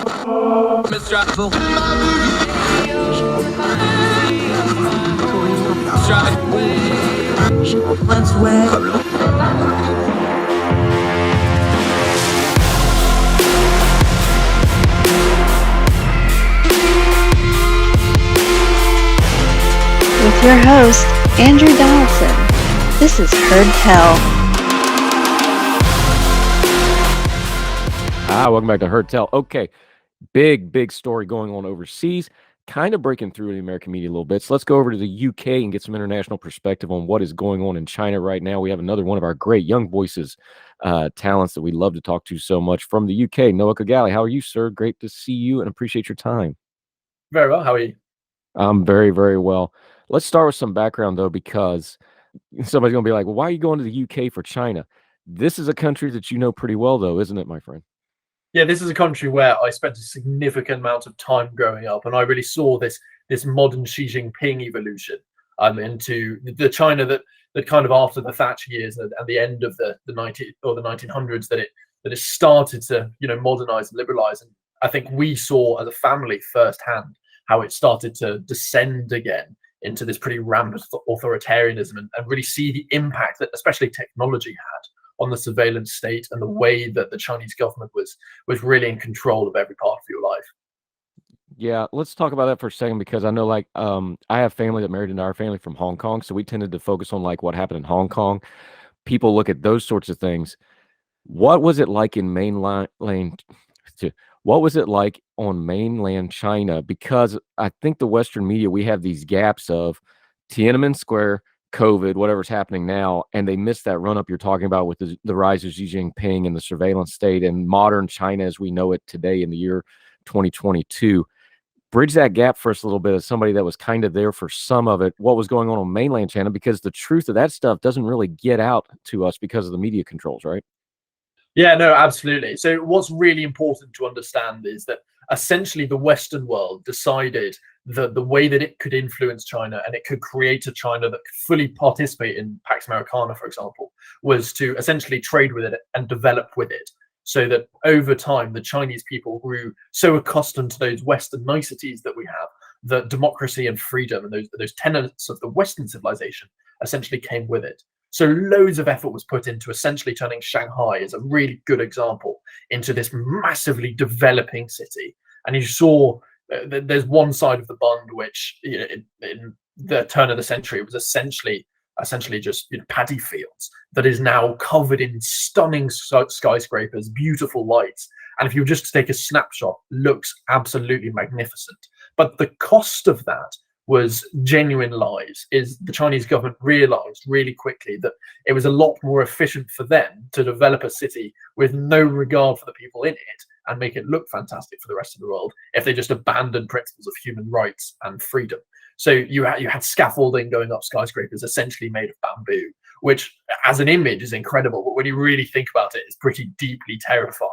With your host, Andrew Donaldson. This is Heard Tell. Welcome back to Heard Tell. Okay, big story going on overseas, kind of breaking through in the American media a little bit. So let's go over to the UK and get some international perspective on what is going on in China right now. We have another one of our great young voices, talents that we love to talk to so much from the UK. Noah Khogali, how are you, sir? Great to see you and appreciate your time. Very well. How are you? I'm very, very well. Let's start with some background, though, because somebody's going to be like, well, why are you going to the UK for China? This is a country that you know pretty well, though, isn't it, my friend? Yeah, this is a country where I spent a significant amount of time growing up, and I really saw this modern Xi Jinping evolution into the China that kind of after the Thatcher years and the end of the 1900s that it started to modernize and liberalize. And I think we saw as a family firsthand how it started to descend again into this pretty rampant authoritarianism and really see the impact that especially technology had on the surveillance state and the way that the Chinese government was really in control of every part of your life. Yeah, let's talk about that for a second, because I know I have family that married into our family from Hong Kong, so we tended to focus on what happened in Hong Kong. People look at those sorts of things. What was it like in what was it like on mainland China? Because I think the Western media, we have these gaps of Tiananmen Square, COVID, whatever's happening now, and they missed that run up you're talking about with the rise of Xi Jinping and the surveillance state and modern China as we know it today in the year 2022. Bridge that gap for us a little bit as somebody that was kind of there for some of it. What was going on mainland China? Because the truth of that stuff doesn't really get out to us because of the media controls, right? Yeah, no, absolutely. So what's really important to understand is that essentially the Western world decided that the way that it could influence China and it could create a China that could fully participate in Pax Americana, for example, was to essentially trade with it and develop with it. So that over time, the Chinese people grew so accustomed to those Western niceties that we have, that democracy and freedom and those tenets of the Western civilization essentially came with it. So loads of effort was put into essentially turning Shanghai, as a really good example, into this massively developing city. And you saw there's one side of the bund which in the turn of the century was essentially just paddy fields that is now covered in stunning skyscrapers, beautiful lights. And if you were just to take a snapshot, looks absolutely magnificent. But the cost of that was genuine lies. Is the Chinese government realized really quickly that it was a lot more efficient for them to develop a city with no regard for the people in it and make it look fantastic for the rest of the world if they just abandoned principles of human rights and freedom. So you had scaffolding going up skyscrapers essentially made of bamboo, which as an image is incredible, but when you really think about it, it's pretty deeply terrifying.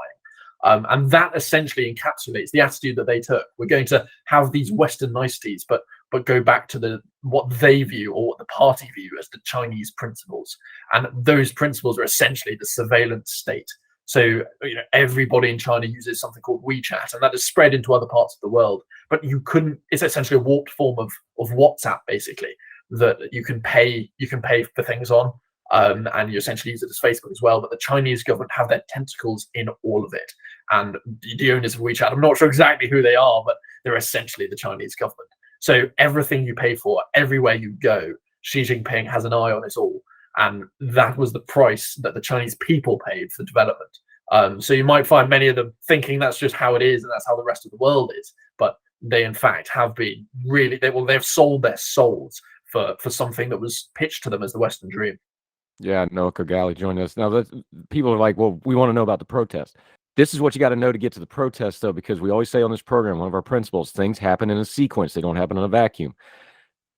And that essentially encapsulates the attitude that they took. We're going to have these Western niceties, but go back to what they view or what the party view as the Chinese principles. And those principles are essentially the surveillance state. So everybody in China uses something called WeChat, and that is spread into other parts of the world. But it's essentially a warped form of WhatsApp, basically, that you can pay for things on. And you essentially use it as Facebook as well. But the Chinese government have their tentacles in all of it. And the owners of WeChat, I'm not sure exactly who they are, but they're essentially the Chinese government. So everything you pay for, everywhere you go, Xi Jinping has an eye on it all. And that was the price that the Chinese people paid for development. So you might find many of them thinking that's just how it is and that's how the rest of the world is. But they, in fact, have been really, they've sold their souls for something that was pitched to them as the Western dream. Yeah, Noah Khogali joining us. Now, people are like, well, we want to know about the protest. This is what you got to know to get to the protest, though, because we always say on this program, one of our principles, things happen in a sequence. They don't happen in a vacuum.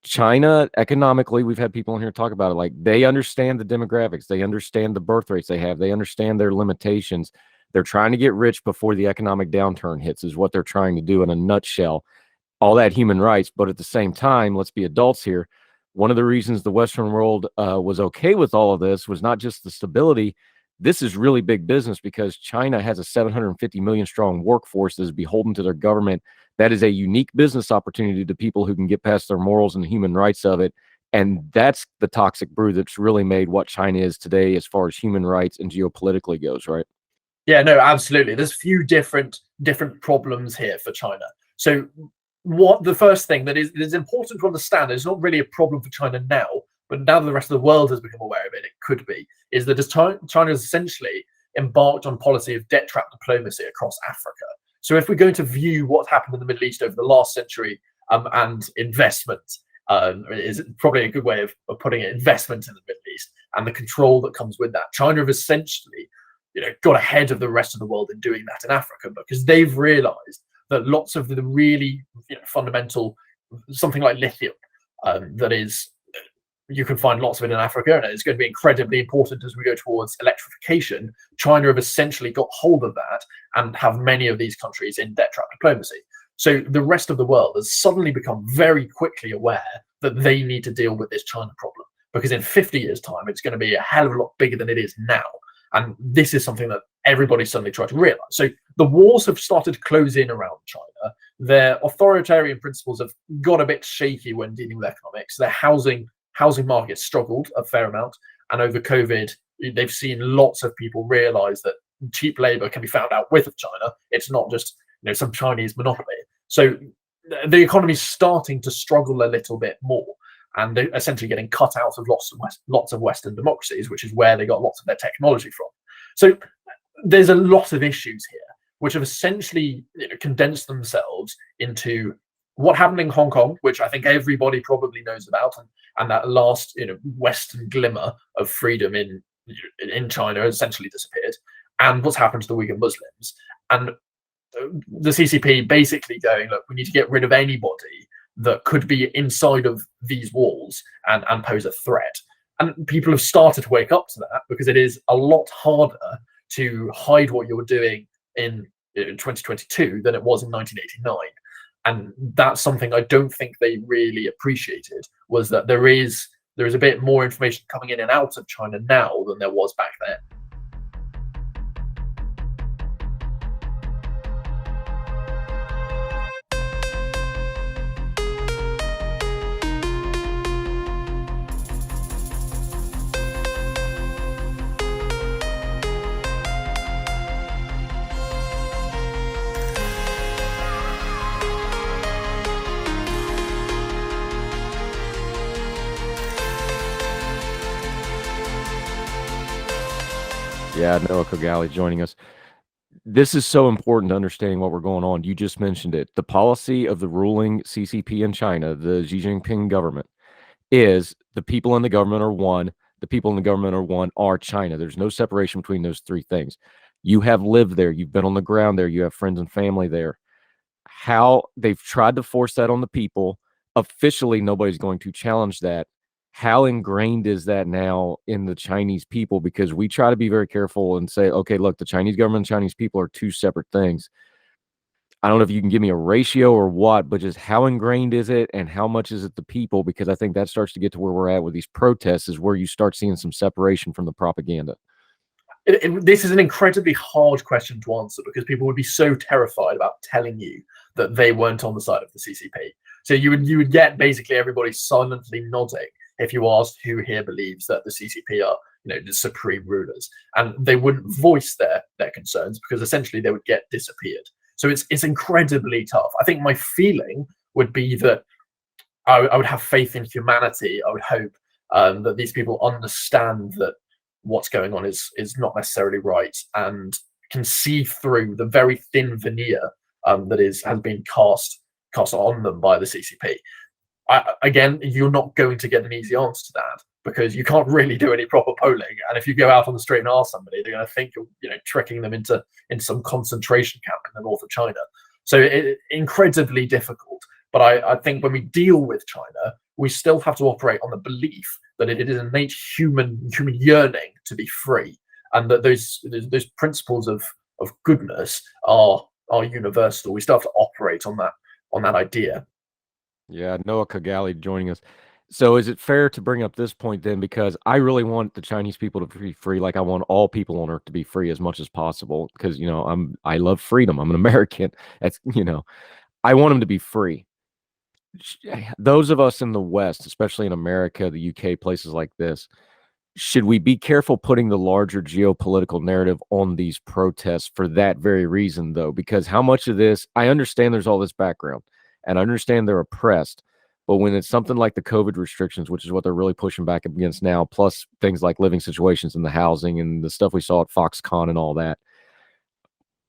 China, economically, we've had people in here talk about it. They understand the demographics. They understand the birth rates they have. They understand their limitations. They're trying to get rich before the economic downturn hits is what they're trying to do in a nutshell. All that human rights. But at the same time, let's be adults here. One of the reasons the Western world was okay with all of this was not just the stability. this is really big business because China has a 750 million strong workforce that is beholden to their government. That is a unique business opportunity to people who can get past their morals and human rights of it. And that's the toxic brew that's really made what China is today as far as human rights and geopolitically goes, right? Yeah, no, absolutely. There's a few different problems here for China. So what the first thing that is important to understand is not really a problem for China now, but now that the rest of the world has become aware of it, it could be, is that as China has essentially embarked on policy of debt trap diplomacy across Africa. So if we're going to view what happened in the Middle East over the last century and investment, is probably a good way of putting it, investment in the Middle East and the control that comes with that. China have essentially, got ahead of the rest of the world in doing that in Africa, because they've realized that lots of the really fundamental, something like lithium, that is, you can find lots of it in Africa, and it's going to be incredibly important as we go towards electrification. China have essentially got hold of that and have many of these countries in debt trap diplomacy. So the rest of the world has suddenly become very quickly aware that they need to deal with this China problem, because in 50 years' time, it's going to be a hell of a lot bigger than it is now. And this is something that everybody suddenly tried to realize. So the wars have started to close in around China. Their authoritarian principles have got a bit shaky when dealing with economics. Their housing market struggled a fair amount. And over COVID, they've seen lots of people realize that cheap labor can be found out with of China. It's not just some Chinese monopoly. So the economy is starting to struggle a little bit more. And they're essentially getting cut out of lots of Western democracies, which is where they got lots of their technology from. So there's a lot of issues here, which have essentially condensed themselves into what happened in Hong Kong, which I think everybody probably knows about, and that last Western glimmer of freedom in China essentially disappeared, and what's happened to the Uyghur Muslims. And the CCP basically going, look, we need to get rid of anybody that could be inside of these walls and pose a threat. And people have started to wake up to that, because it is a lot harder to hide what you're doing in 2022 than it was in 1989. And that's something I don't think they really appreciated, was that there is a bit more information coming in and out of China now than there was back then. Yeah, Noah Khogali joining us. This is so important to understanding what we're going on. You just mentioned it. The policy of the ruling CCP in China, the Xi Jinping government, is the people in the government are one. The people in the government are one are China. There's no separation between those three things. You have lived there. You've been on the ground there. You have friends and family there. How they've tried to force that on the people. Officially, nobody's going to challenge that. How ingrained is that now in the Chinese people? Because we try to be very careful and say, okay, look, the Chinese government and Chinese people are two separate things. I don't know if you can give me a ratio or what, but just how ingrained is it and how much is it the people? Because I think that starts to get to where we're at with these protests, is where you start seeing some separation from the propaganda. This is an incredibly hard question to answer, because people would be so terrified about telling you that they weren't on the side of the CCP. So you would get basically everybody silently nodding if you asked who here believes that the CCP are, the supreme rulers, and they wouldn't voice their concerns, because essentially they would get disappeared. So it's incredibly tough. I think my feeling would be that I would have faith in humanity. I would hope that these people understand that what's going on is not necessarily right, and can see through the very thin veneer that has been cast on them by the CCP. Again, you're not going to get an easy answer to that, because you can't really do any proper polling. And if you go out on the street and ask somebody, they're going to think you're tricking them into some concentration camp in the north of China. So it's incredibly difficult. But I think when we deal with China, we still have to operate on the belief that it is innate human yearning to be free, and that those principles of goodness are universal. We still have to operate on that idea. Yeah, Noah Khogali joining us. So is it fair to bring up this point then? Because I really want the Chinese people to be free. Like I want all people on earth to be free as much as possible. Because I love freedom. I'm an American. That's I want them to be free. Those of us in the West, especially in America, the UK, places like this, should we be careful putting the larger geopolitical narrative on these protests for that very reason, though? Because how much of this, I understand there's all this background and I understand they're oppressed, but when it's something like the COVID restrictions, which is what they're really pushing back against now, plus things like living situations in the housing and the stuff we saw at Foxconn and all that,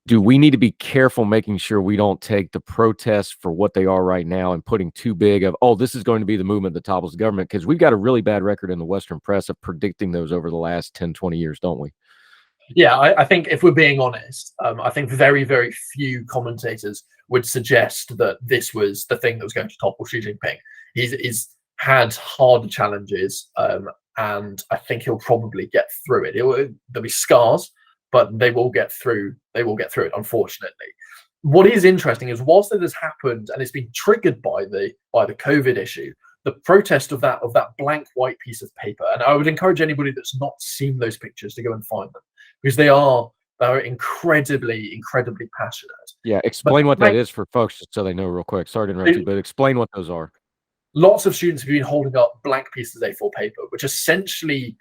do we need to be careful making sure we don't take the protests for what they are right now and putting too big of, oh, this is going to be the movement that topples the government? Because we've got a really bad record in the Western press of predicting those over the last 10, 20 years, don't we? Yeah, I think if we're being honest, I think very, very few commentators would suggest that this was the thing that was going to topple Xi Jinping. He's had hard challenges, and I think he'll probably get through it. There'll be scars, but they will get through. They will get through it. Unfortunately, what is interesting is whilst it has happened and it's been triggered by the COVID issue, the protest of that blank white piece of paper, and I would encourage anybody that's not seen those pictures to go and find them because they're incredibly passionate. Yeah, explain what that is for folks just so they know real quick. Sorry to interrupt you, but explain what those are. Lots of students have been holding up blank pieces of A4 paper, which essentially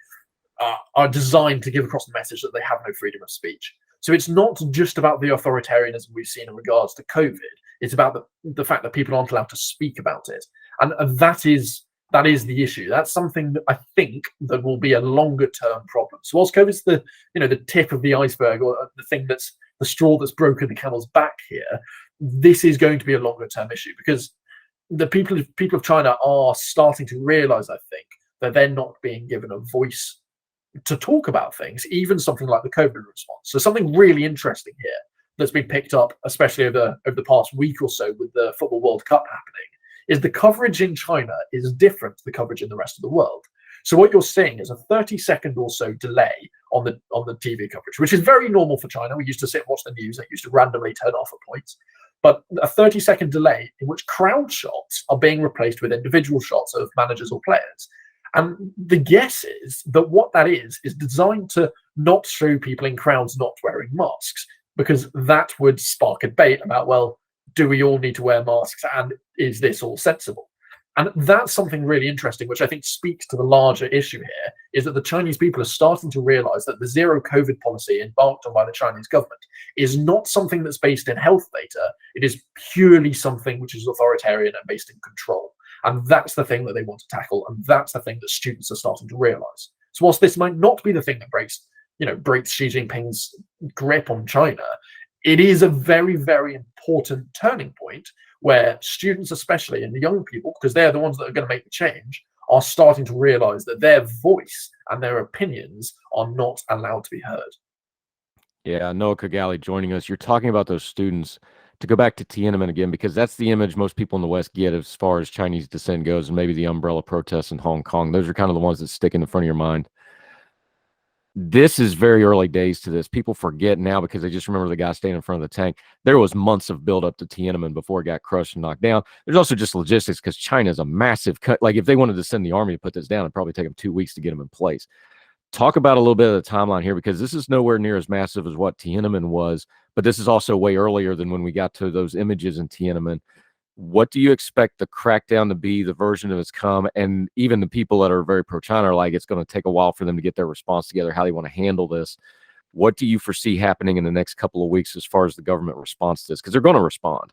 are designed to give across the message that they have no freedom of speech. So it's not just about the authoritarianism we've seen in regards to COVID. It's about the fact that people aren't allowed to speak about it. And that is the issue. That's something that I think that will be a longer term problem. So whilst COVID's the tip of the iceberg, or the thing that's the straw that's broken the camel's back here, this is going to be a longer term issue because the people of China are starting to realize, I think, that they're not being given a voice to talk about things, even something like the COVID response. So something really interesting here that's been picked up, especially over the past week or so with the Football World Cup happening, is the coverage in China is different to the coverage in the rest of the world. So what you're seeing is a 30-second or so delay on the TV coverage, which is very normal for China. We used to sit and watch the news. It used to randomly turn off at points. But a 30-second delay in which crowd shots are being replaced with individual shots of managers or players. And the guess is that what that is designed to not show people in crowds not wearing masks, because that would spark a debate about, well, do we all need to wear masks and is this all sensible? And that's something really interesting, which I think speaks to the larger issue here, is that the Chinese people are starting to realize that the zero COVID policy embarked on by the Chinese government is not something that's based in health data. It is purely something which is authoritarian and based in control. And that's the thing that they want to tackle. And that's the thing that students are starting to realize. So whilst this might not be the thing that breaks Xi Jinping's grip on China, it is a very, very important turning point where students, especially, and the young people, because they're the ones that are going to make the change, are starting to realize that their voice and their opinions are not allowed to be heard. Yeah, Noah Khogali joining us. You're talking about those students. To go back to Tiananmen again, because that's the image most people in the West get as far as Chinese descent goes, and maybe the umbrella protests in Hong Kong. Those are kind of the ones that stick in the front of your mind. This is very early days to this. People forget now because they just remember the guy standing in front of the tank. There was months of build up to Tiananmen before it got crushed and knocked down. There's also just logistics because China is a massive cut. Like if they wanted to send the army to put this down, it'd probably take them 2 weeks to get them in place. Talk about a little bit of the timeline here, because this is nowhere near as massive as what Tiananmen was, but this is also way earlier than when we got to those images in Tiananmen. What do you expect the crackdown to be, the version of it's come? And even the people that are very pro-China are like, it's going to take a while for them to get their response together, how they want to handle this. What do you foresee happening in the next couple of weeks as far as the government response to this? Because they're going to respond.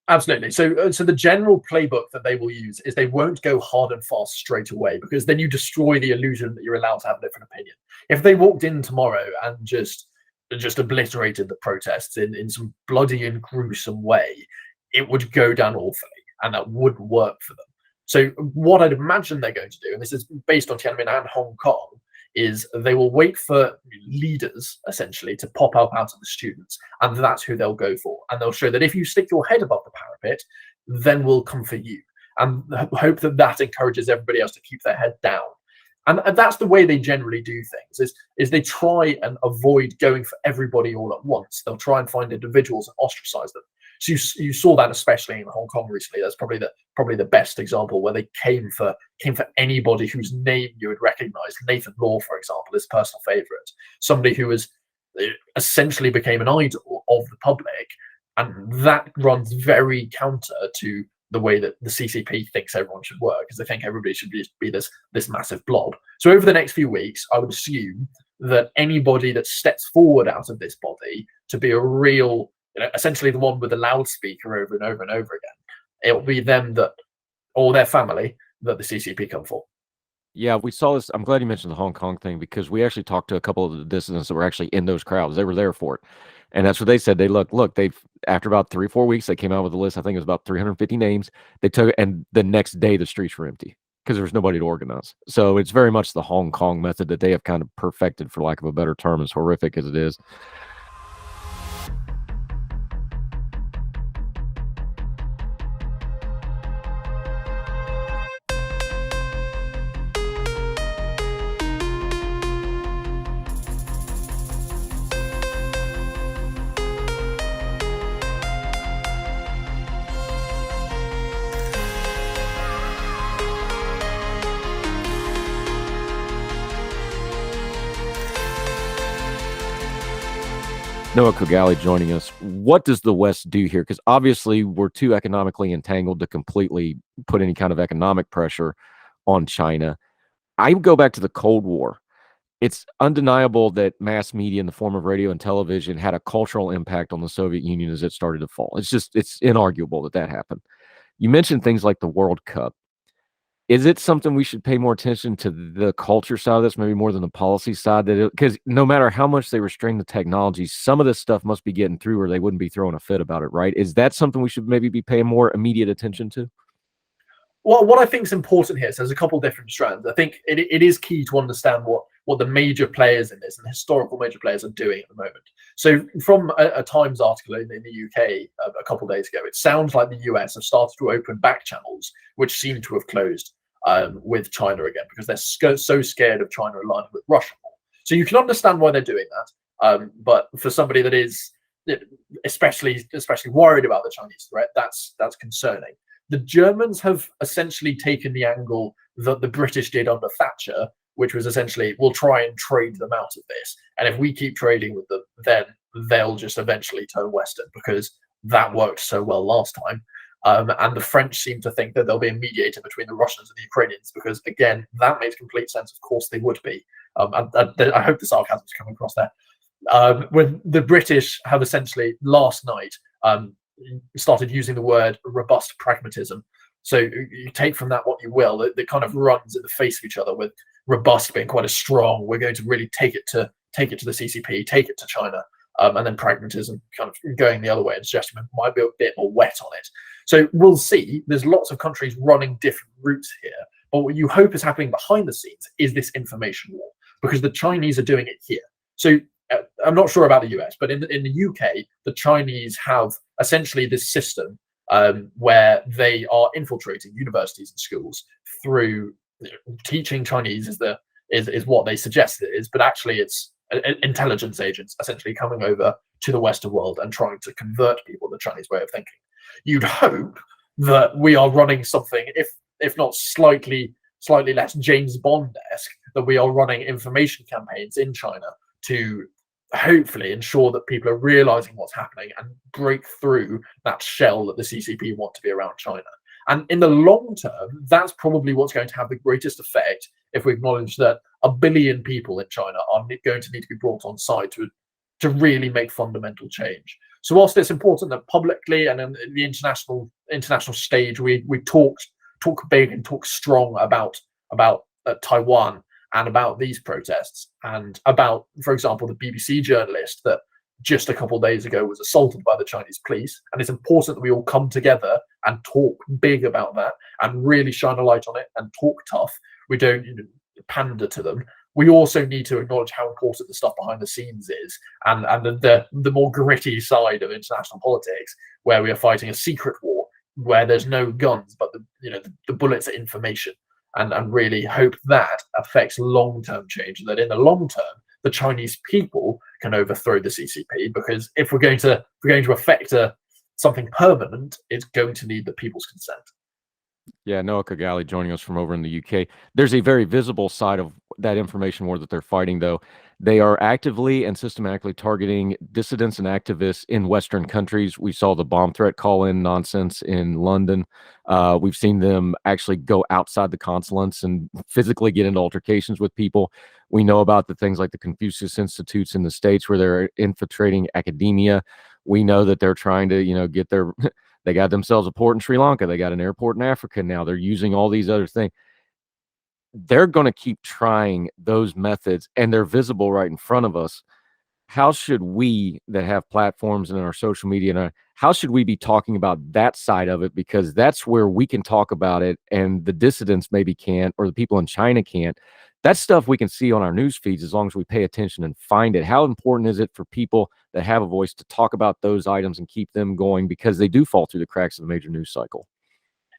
Absolutely. So the general playbook that they will use is they won't go hard and fast straight away, because then you destroy the illusion that you're allowed to have a different opinion. If they walked in tomorrow and just obliterated the protests in some bloody and gruesome way, it would go down awfully, and that wouldn't work for them. So what I'd imagine they're going to do, and this is based on Tiananmen and Hong Kong, is they will wait for leaders, essentially, to pop up out of the students, and that's who they'll go for. And they'll show that if you stick your head above the parapet, then we'll come for you. And hope that encourages everybody else to keep their head down. And that's the way they generally do things, is they try and avoid going for everybody all at once. They'll try and find individuals and ostracize them. So you saw that especially in Hong Kong recently. That's probably the best example where they came for anybody whose name you would recognize. Nathan Law, for example, his personal favorite, somebody who was essentially became an idol of the public, and that runs very counter to the way that the CCP thinks everyone should work, because they think everybody should be this massive blob. So over the next few weeks, I would assume that anybody that steps forward out of this body to be a real, essentially the one with the loudspeaker over and over and over again, it will be them that, or their family, that the CCP come for. Yeah, we saw this. I'm glad you mentioned the Hong Kong thing, because we actually talked to a couple of the dissidents that were actually in those crowds. They were there for it. And that's what they said. They they've, after about 3-4 weeks, they came out with a list. I think it was about 350 names. They took it, and the next day the streets were empty because there was nobody to organize. So it's very much the Hong Kong method that they have kind of perfected, for lack of a better term, as horrific as it is. Noah Khogali joining us. What does the West do here? Because obviously we're too economically entangled to completely put any kind of economic pressure on China. I go back to the Cold War. It's undeniable that mass media in the form of radio and television had a cultural impact on the Soviet Union as it started to fall. It's inarguable that happened. You mentioned things like the World Cup. Is it something we should pay more attention to, the culture side of this, maybe more than the policy side? Because no matter how much they restrain the technology, some of this stuff must be getting through, or they wouldn't be throwing a fit about it, right? Is that something we should maybe be paying more immediate attention to? Well, what I think is important here, so there's a couple different strands. I think it is key to understand what the major players in this and the historical major players are doing at the moment. So from a Times article in the UK a couple of days ago, it sounds like the US have started to open back channels, which seem to have closed with China again, because they're so scared of China aligning with Russia. So you can understand why they're doing that. But for somebody that is especially worried about the Chinese threat, that's concerning. The Germans have essentially taken the angle that the British did under Thatcher, which was essentially, we'll try and trade them out of this. And if we keep trading with them, then they'll just eventually turn Western, because that worked so well last time. And the French seem to think that there'll be a mediator between the Russians and the Ukrainians, because, again, that makes complete sense. Of course they would be. I hope the sarcasm is coming across there. When the British have essentially last night started using the word robust pragmatism. So you take from that what you will. It kind of runs in the face of each other, with robust being quite a strong, we're going to really take it to the CCP, take it to China, and then pragmatism kind of going the other way and suggesting it might be a bit more wet on it. So we'll see. There's lots of countries running different routes here, but what you hope is happening behind the scenes is this information war, because the Chinese are doing it here. So I'm not sure about the US, but in the UK, the Chinese have essentially this system where they are infiltrating universities and schools through teaching Chinese is what they suggest it is, but actually it's intelligence agents essentially coming over to the Western world and trying to convert people to the Chinese way of thinking. You'd hope that we are running something, if not slightly less James Bond-esque, that we are running information campaigns in China to hopefully ensure that people are realizing what's happening and break through that shell that the CCP want to be around China. And in the long term, that's probably what's going to have the greatest effect, if we acknowledge that 1 billion people in China are going to need to be brought on side to really make fundamental change. So whilst it's important that publicly and in the international stage we talk big and talk strong about Taiwan and about these protests, and about, for example, the BBC journalist that just a couple of days ago was assaulted by the Chinese police. And it's important that we all come together and talk big about that and really shine a light on it and talk tough. We don't pander to them. We also need to acknowledge how important the stuff behind the scenes is, and the more gritty side of international politics, where we are fighting a secret war, where there's no guns, but the bullets are information. And really hope that affects long-term change, that in the long term, the Chinese people can overthrow the CCP. Because if we're going to affect a something permanent, it's going to need the people's consent. Yeah, Noah Khogali joining us from over in the UK. There's a very visible side of that information war that they're fighting, though. They are actively and systematically targeting dissidents and activists in Western countries. We saw the bomb threat call in nonsense in London. We've seen them actually go outside the consulates and physically get into altercations with people. We know about the things like the Confucius Institutes in the States where they're infiltrating academia. We know that they're trying to, get their they got themselves a port in Sri Lanka. They got an airport in Africa now. They're using all these other things. They're going to keep trying those methods, and they're visible right in front of us. How should we that have platforms in our social media, and how should we be talking about that side of it? Because that's where we can talk about it, and the dissidents maybe can't, or the people in China can't. That's stuff we can see on our news feeds as long as we pay attention and find it. How important is it for people that have a voice to talk about those items and keep them going, because they do fall through the cracks of the major news cycle?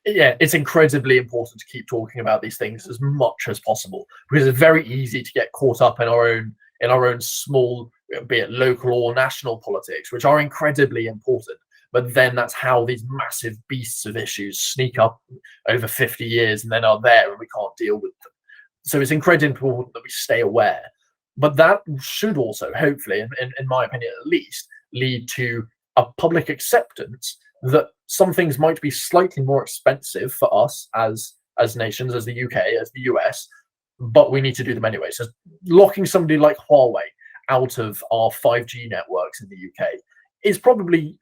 Yeah, it's incredibly important to keep talking about these things as much as possible, because it's very easy to get caught up in our own small, be it local or national politics, which are incredibly important. But then that's how these massive beasts of issues sneak up over 50 years and then are there and we can't deal with them. So it's incredibly important that we stay aware. But that should also, hopefully, in my opinion at least, lead to a public acceptance that some things might be slightly more expensive for us as nations, as the UK, as the US, but we need to do them anyway. So locking somebody like Huawei out of our 5G networks in the UK is probably,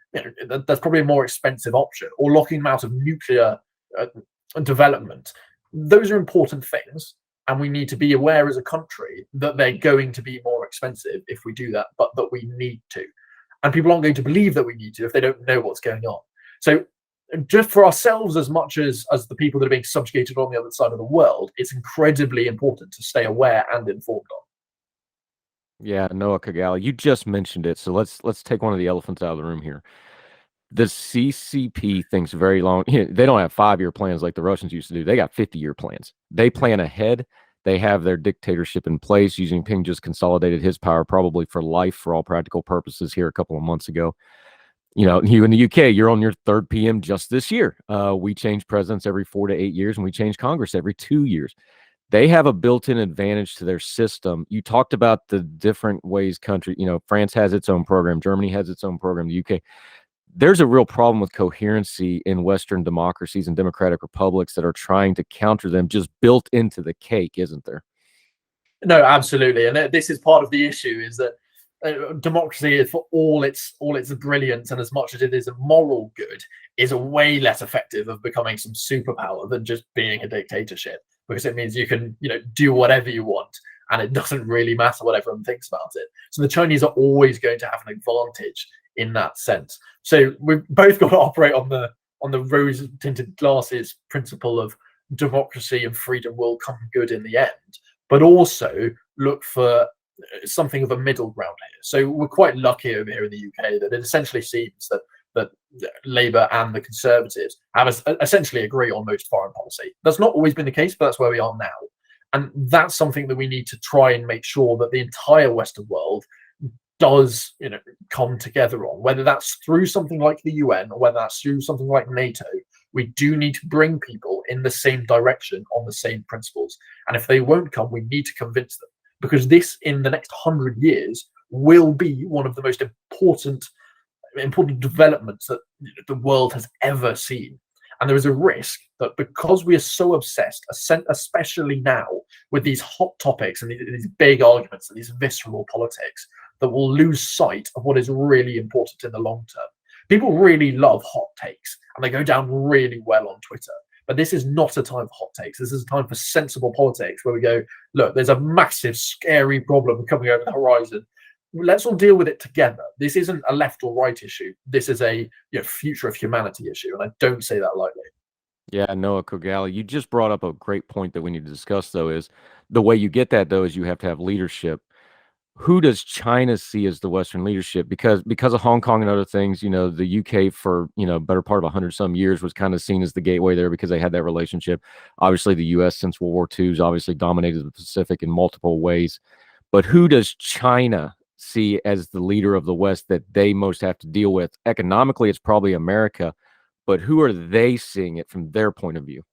that's probably a more expensive option, or locking them out of nuclear development. Those are important things, and we need to be aware as a country that they're going to be more expensive if we do that, but that we need to. And people aren't going to believe that we need to if they don't know what's going on. So just for ourselves, as much as the people that are being subjugated on the other side of the world, it's incredibly important to stay aware and informed on. Yeah, Noah Khogali, you just mentioned it. So let's take one of the elephants out of the room here. The CCP thinks very long. They don't have 5-year plans like the Russians used to do. They got 50-year plans. They plan ahead. They have their dictatorship in place. Xi Jinping just consolidated his power probably for life for all practical purposes here a couple of months ago. You in the UK, you're on your third PM just this year. We change presidents every 4 to 8 years, and we change Congress every 2 years. They have a built-in advantage to their system. You talked about the different ways France has its own program. Germany has its own program. The UK. There's a real problem with coherency in Western democracies and democratic republics that are trying to counter them, just built into the cake, isn't there? No, absolutely. And this is part of the issue, is that democracy is, for all its brilliance, and as much as it is a moral good, is a way less effective of becoming some superpower than just being a dictatorship, because it means you can do whatever you want and it doesn't really matter what everyone thinks about it. So the Chinese are always going to have an advantage in that sense. So we've both got to operate on the rose tinted glasses principle of democracy and freedom will come good in the end, but also look for something of a middle ground here. So we're quite lucky over here in the UK that it essentially seems that Labour and the Conservatives have essentially agree on most foreign policy. That's not always been the case, but that's where we are now. And that's something that we need to try and make sure that the entire Western world does come together on, whether that's through something like the UN or whether that's through something like NATO. We do need to bring people in the same direction on the same principles. And if they won't come, we need to convince them, because this, in the next 100 years, will be one of the most important developments that the world has ever seen. And there is a risk that because we are so obsessed, especially now, with these hot topics and these big arguments and these visceral politics, that we'll lose sight of what is really important in the long term. People really love hot takes and they go down really well on Twitter. But this is not a time for hot takes. This is a time for sensible politics where we go, look, there's a massive, scary problem coming over the horizon. Let's all deal with it together. This isn't a left or right issue. This is a future of humanity issue. And I don't say that lightly. Yeah, Noah Khogali, you just brought up a great point that we need to discuss, though, is the way you get that, though, is you have to have leadership. Who does China see as the Western leadership? Because of Hong Kong and other things, the UK for, better part of 100 some years was kind of seen as the gateway there because they had that relationship. Obviously, the US since World War II has obviously dominated the Pacific in multiple ways. But who does China see as the leader of the West that they most have to deal with? Economically, it's probably America, but who are they seeing it from their point of view?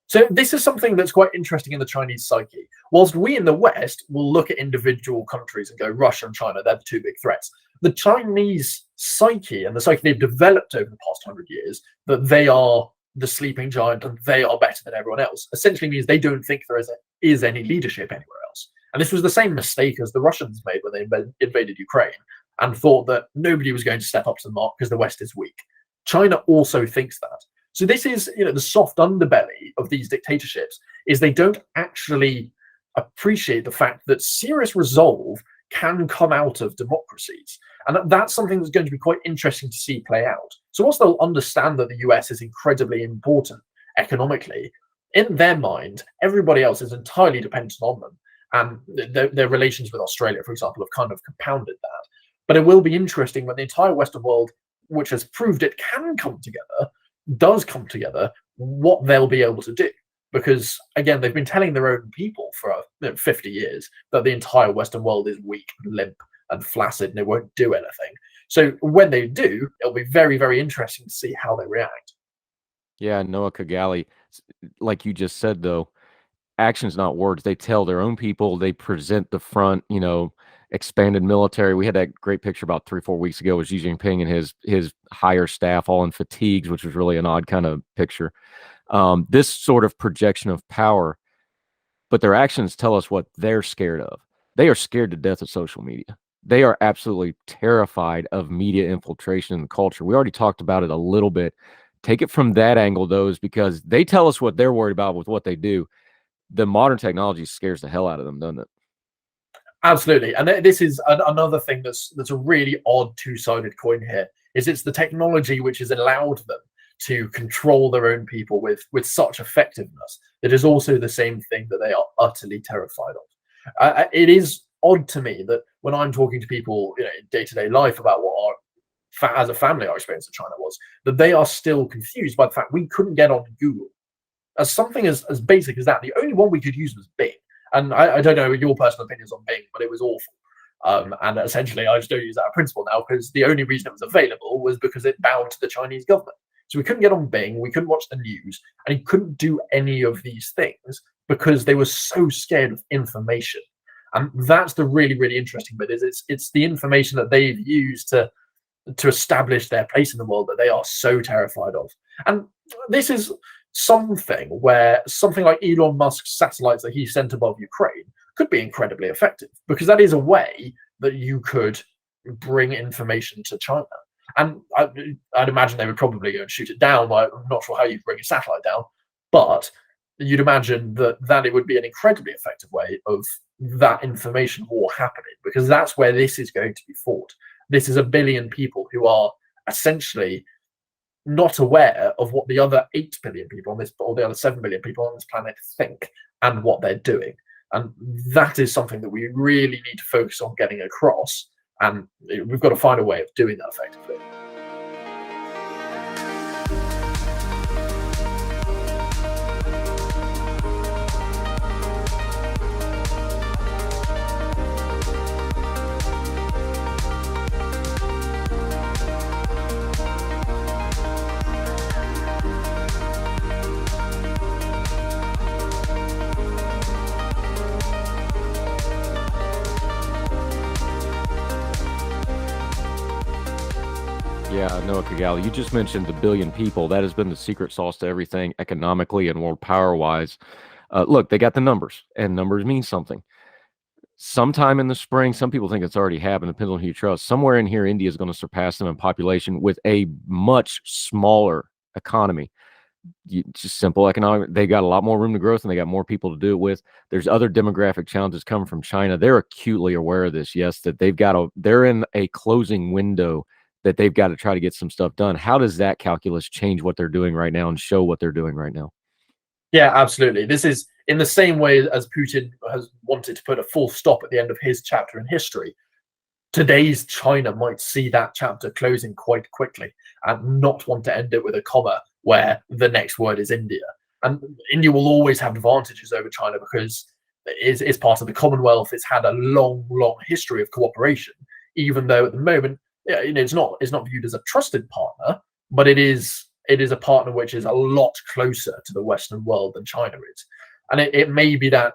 So this is something that's quite interesting in the Chinese psyche. Whilst we in the West will look at individual countries and go, Russia and China, they're the two big threats. The Chinese psyche and the psyche they've developed over the past 100 years, that they are the sleeping giant and they are better than everyone else, essentially means they don't think there is any leadership anywhere else. And this was the same mistake as the Russians made when they invaded Ukraine and thought that nobody was going to step up to the mark because the West is weak. China also thinks that. So this is, the soft underbelly of these dictatorships is they don't actually appreciate the fact that serious resolve can come out of democracies. And that's something that's going to be quite interesting to see play out. So whilst they'll understand that the US is incredibly important economically, in their mind, everybody else is entirely dependent on them. And their relations with Australia, for example, have kind of compounded that. But it will be interesting when the entire Western world, which has proved it can come together, does come together, what they'll be able to do. Because, again, they've been telling their own people for 50 years that the entire Western world is weak and limp and flaccid and it won't do anything. So when they do, it'll be very, very interesting to see how they react. Yeah, Noah Khogali, like you just said, though, actions, not words. They tell their own people, they present the front, expanded military. We had that great picture about 3-4 weeks ago with Xi Jinping and his higher staff all in fatigues, which was really an odd kind of picture. This sort of projection of power, but their actions tell us what they're scared of. They are scared to death of social media. They are absolutely terrified of media infiltration in the culture. We already talked about it a little bit. Take it from that angle, though, is because they tell us what they're worried about with what they do. The modern technology scares the hell out of them, doesn't it? Absolutely. And this is another thing that's a really odd two-sided coin here, is it's the technology which has allowed them to control their own people with such effectiveness that is also the same thing that they are utterly terrified of. It is odd to me that when I'm talking to people in day-to-day life about what as a family our experience of China was, that they are still confused by the fact we couldn't get on Google. As something as basic as that, the only one we could use was Bing. And I don't know your personal opinions on Bing, but it was awful. And essentially, I just don't use that as principle now because the only reason it was available was because it bowed to the Chinese government. So we couldn't get on Bing, we couldn't watch the news, and you couldn't do any of these things because they were so scared of information. And that's the really, really interesting bit, is it's the information that they've used to establish their place in the world that they are so terrified of. And this is something where something like Elon Musk's satellites that he sent above Ukraine could be incredibly effective, because that is a way that you could bring information to China. And I'd imagine they would probably go and shoot it down. I'm not sure how you bring a satellite down, but you'd imagine that it would be an incredibly effective way of that information war happening, because that's where this is going to be fought. This is 1 billion people who are essentially not aware of what the other 8 billion people on this, or the other 7 billion people on this planet think and what they're doing. And that is something that we really need to focus on getting across. And we've got to find a way of doing that effectively. Yeah, Noah Khogali, you just mentioned the 1 billion people. That has been the secret sauce to everything economically and world power-wise. Look, they got the numbers, and numbers mean something. Sometime in the spring, some people think it's already happened, depends on who you trust. Somewhere in here, India is going to surpass them in population with a much smaller economy. Just simple economic. They got a lot more room to growth, and they got more people to do it with. There's other demographic challenges coming from China. They're acutely aware of this. Yes, that they're in a closing window that they've got to try to get some stuff done. How does that calculus change what they're doing right now and show what they're doing right now? Yeah, absolutely. This is in the same way as Putin has wanted to put a full stop at the end of his chapter in history. Today's China might see that chapter closing quite quickly and not want to end it with a comma where the next word is India. And India will always have advantages over China because is part of the Commonwealth. It's had a long history of cooperation, even though at the moment, it's not viewed as a trusted partner, but it is a partner which is a lot closer to the Western world than China is. And it may be that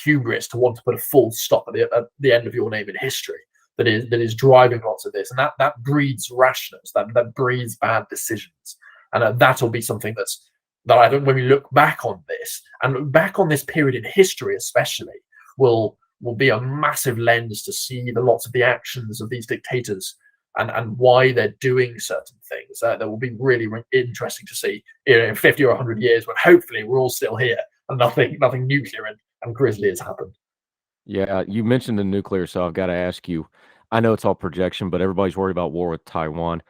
hubris to want to put a full stop at the end of your name in history that is driving lots of this, and that breeds rashness, that breeds bad decisions, and that'll be something that I think when we look back on this, and look back on this period in history especially, will be a massive lens to see lots of the actions of these dictators and why they're doing certain things. That will be really, really interesting to see in 50 or 100 years, when hopefully we're all still here and nothing nuclear and grisly has happened. Yeah, you mentioned the nuclear, so I've got to ask you. I know it's all projection, but everybody's worried about war with Taiwan.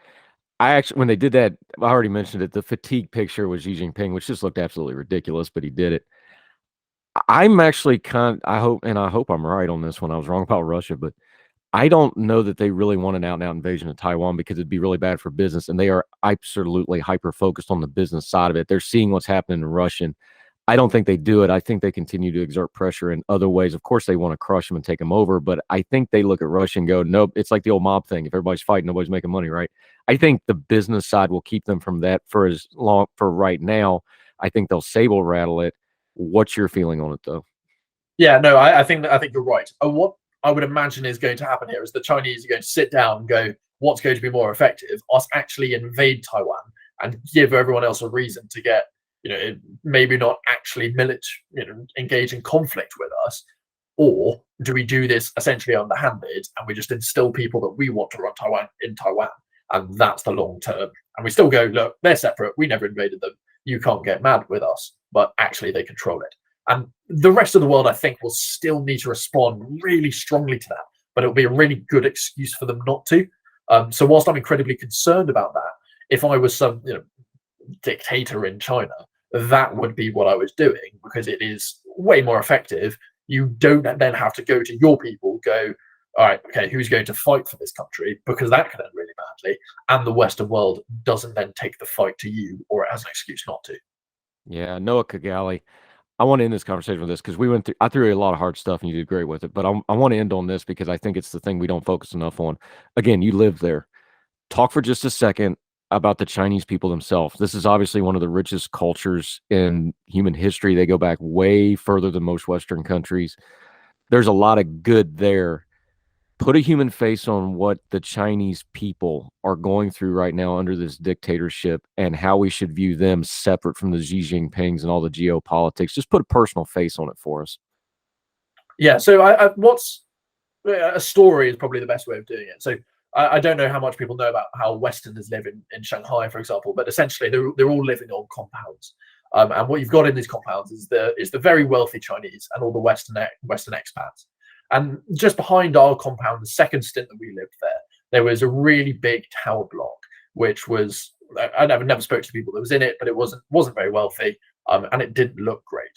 I actually, when they did that, I already mentioned it. The fatigue picture was Xi Jinping, which just looked absolutely ridiculous, but he did it. I'm actually I hope I'm right on this one. I was wrong about Russia, but I don't know that they really want an out-and-out invasion of Taiwan, because it'd be really bad for business, and they are absolutely hyper-focused on the business side of it. They're seeing what's happening in Russia, and I don't think they do it. I think they continue to exert pressure in other ways. Of course, they want to crush them and take them over, but I think they look at Russia and go, nope, it's like the old mob thing. If everybody's fighting, nobody's making money, right? I think the business side will keep them from that for right now. I think they'll saber rattle it. What's your feeling on it, though? Yeah, no, I think you're right. What I would imagine is going to happen here is the Chinese are going to sit down and go, what's going to be more effective? Us actually invade Taiwan and give everyone else a reason to get, maybe not actually engage in conflict with us, or do we do this essentially underhanded and we just instill people that we want to run Taiwan in Taiwan, and that's the long term, and we still go, look, they're separate, we never invaded them, you can't get mad with us, but actually they control it. And the rest of the world, I think, will still need to respond really strongly to that, but it'll be a really good excuse for them not to. So whilst I'm incredibly concerned about that, if I was some dictator in China, that would be what I was doing, because it is way more effective. You don't then have to go to your people, go, all right, okay, who's going to fight for this country? Because that could end really badly, and the Western world doesn't then take the fight to you, or it has an excuse not to. Yeah, Noah Khogali. I want to end this conversation with this, because I threw a lot of hard stuff and you did great with it, but I want to end on this because I think it's the thing we don't focus enough on. Again, you live there. Talk for just a second about the Chinese people themselves. This is obviously one of the richest cultures in human history. They go back way further than most Western countries. There's a lot of good there. Put a human face on what the Chinese people are going through right now under this dictatorship, and how we should view them separate from the Xi Jinpings and all the geopolitics. Just put a personal face on it for us. Yeah, so what's a story is probably the best way of doing it. So I don't know how much people know about how Westerners live in Shanghai, for example, but essentially they're all living on compounds. And what you've got in these compounds is the very wealthy Chinese and all the Western expats. And just behind our compound, the second stint that we lived there was a really big tower block, which was, I never spoke to people that was in it, but it wasn't very wealthy, and it didn't look great.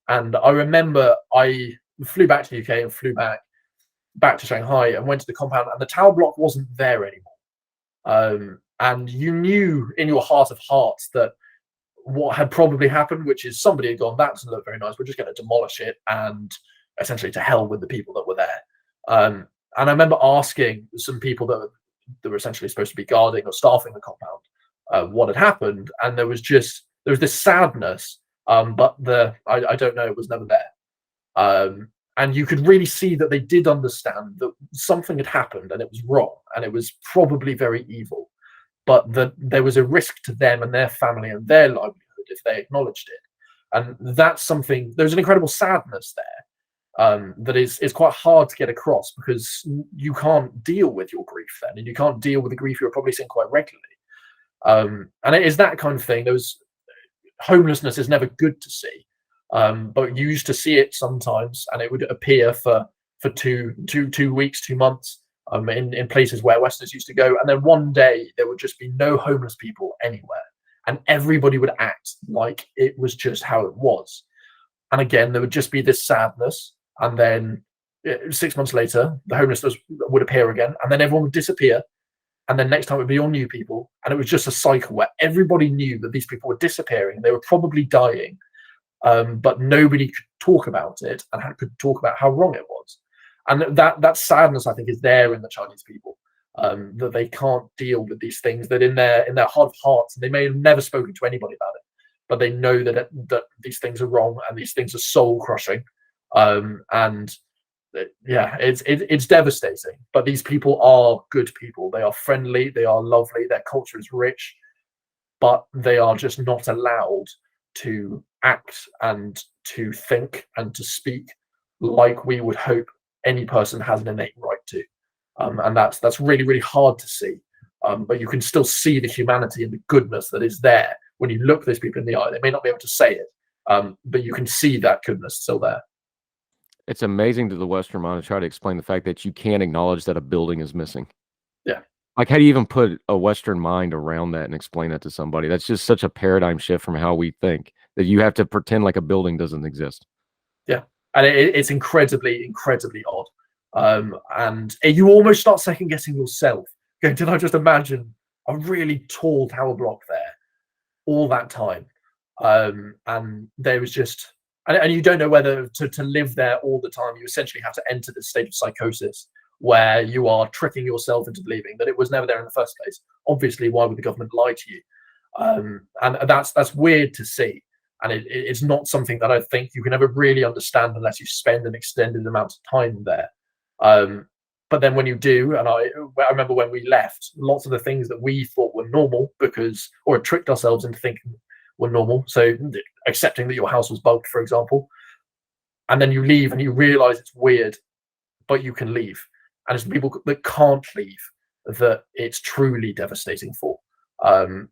And I remember I flew back to the UK and flew back to Shanghai and went to the compound, and the tower block wasn't there anymore. And you knew in your heart of hearts that what had probably happened, which is somebody had gone, that doesn't look very nice, we're just going to demolish it, and essentially to hell with the people that were there. And I remember asking some people that were essentially supposed to be guarding or staffing the compound what had happened, and there was this sadness, but I don't know, it was never there. And you could really see that they did understand that something had happened and it was wrong, and it was probably very evil, but that there was a risk to them and their family and their livelihood if they acknowledged it. And that's something, there's an incredible sadness there that is quite hard to get across, because you can't deal with your grief then, and you can't deal with the grief you're probably seeing quite regularly. And it is that kind of thing. Homelessness is never good to see, but you used to see it sometimes, and it would appear for 2 weeks, 2 months in places where Westerners used to go, and then one day there would just be no homeless people anywhere, and everybody would act like it was just how it was. And again, there would just be this sadness, and then 6 months later, the homelessness would appear again, and then everyone would disappear, and then next time it would be all new people, and it was just a cycle where everybody knew that these people were disappearing, they were probably dying, but nobody could talk about it and could talk about how wrong it was. And that sadness, I think, is there in the Chinese people, that they can't deal with these things, that in their heart of hearts, and they may have never spoken to anybody about it, but they know that these things are wrong and these things are soul crushing. And yeah, it's devastating. But these people are good people. They are friendly. They are lovely. Their culture is rich, but they are just not allowed to act and to think and to speak like we would hope any person has an innate right to. And that's really, really hard to see. But you can still see the humanity and the goodness that is there when you look those people in the eye. They may not be able to say it, but you can see that goodness still there. It's amazing to the Western mind to try to explain the fact that you can't acknowledge that a building is missing. Yeah. Like, how do you even put a Western mind around that and explain that to somebody? That's just such a paradigm shift from how we think, that you have to pretend like a building doesn't exist. Yeah. And it's incredibly, incredibly odd. And you almost start second guessing yourself. Going, did I just imagine a really tall tower block there all that time? And there was just, and you don't know whether to live there all the time. You essentially have to enter this state of psychosis where you are tricking yourself into believing that it was never there in the first place. Obviously, why would the government lie to you? And that's weird to see. And it's not something that I think you can ever really understand unless you spend an extended amount of time there. But then when you do, and I remember when we left, lots of the things that we thought were normal or tricked ourselves into thinking were normal. So accepting that your house was bugged, for example, and then you leave and you realize it's weird, but you can leave. And it's the people that can't leave that it's truly devastating for. And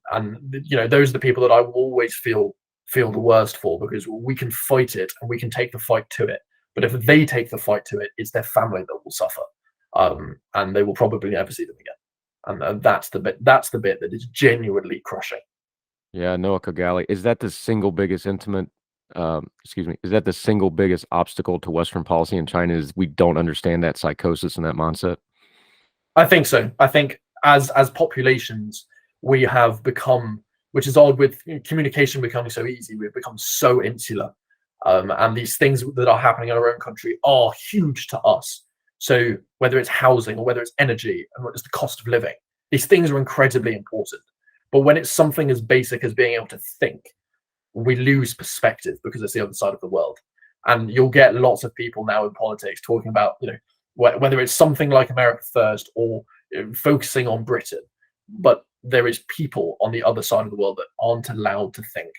those are the people that I will always feel the worst for, because we can fight it and we can take the fight to it. But if they take the fight to it, it's their family that will suffer, and they will probably never see them again. And that's the bit that is genuinely crushing. Yeah, Noah Khogali, is that the single biggest is that the single biggest obstacle to Western policy in China, is we don't understand that psychosis and that mindset? I think so. I think as populations, we have become, which is odd with communication becoming so easy, we've become so insular. And these things that are happening in our own country are huge to us. So whether it's housing or whether it's energy and what is the cost of living, these things are incredibly important. But when it's something as basic as being able to think, we lose perspective because it's the other side of the world. And you'll get lots of people now in politics talking about, whether it's something like America First or focusing on Britain, but there is people on the other side of the world that aren't allowed to think.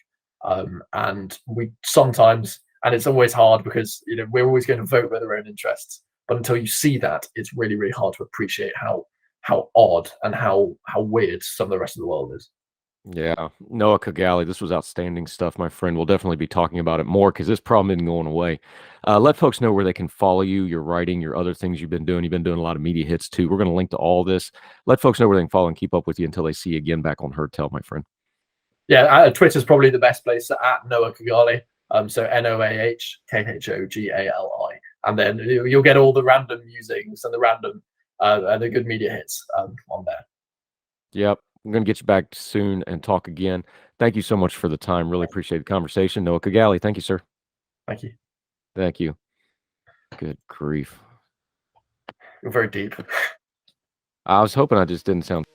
And we sometimes, and it's always hard because we're always going to vote with our own interests. But until you see that, it's really, really hard to appreciate how odd and how weird some of the rest of the world is. Yeah, Noah Khogali, this was outstanding stuff, my friend. We'll definitely be talking about it more because this problem isn't going away. Let folks know where they can follow you, your writing, your other things you've been doing. You've been doing a lot of media hits too. We're going to link to all this. Let folks know where they can follow and keep up with you until they see you again back on Heard Tell, my friend. Yeah, Twitter's probably the best place, at Noah Khogali. So NOAHKHOGALI, and then you'll get all the random musings and the random and the good media hits on there. Yep. I'm going to get you back soon and talk again. Thank you so much for the time. Really appreciate the conversation. Noah Khogali, thank you, sir. Thank you. Thank you. Good grief. You're very deep. I was hoping I just didn't sound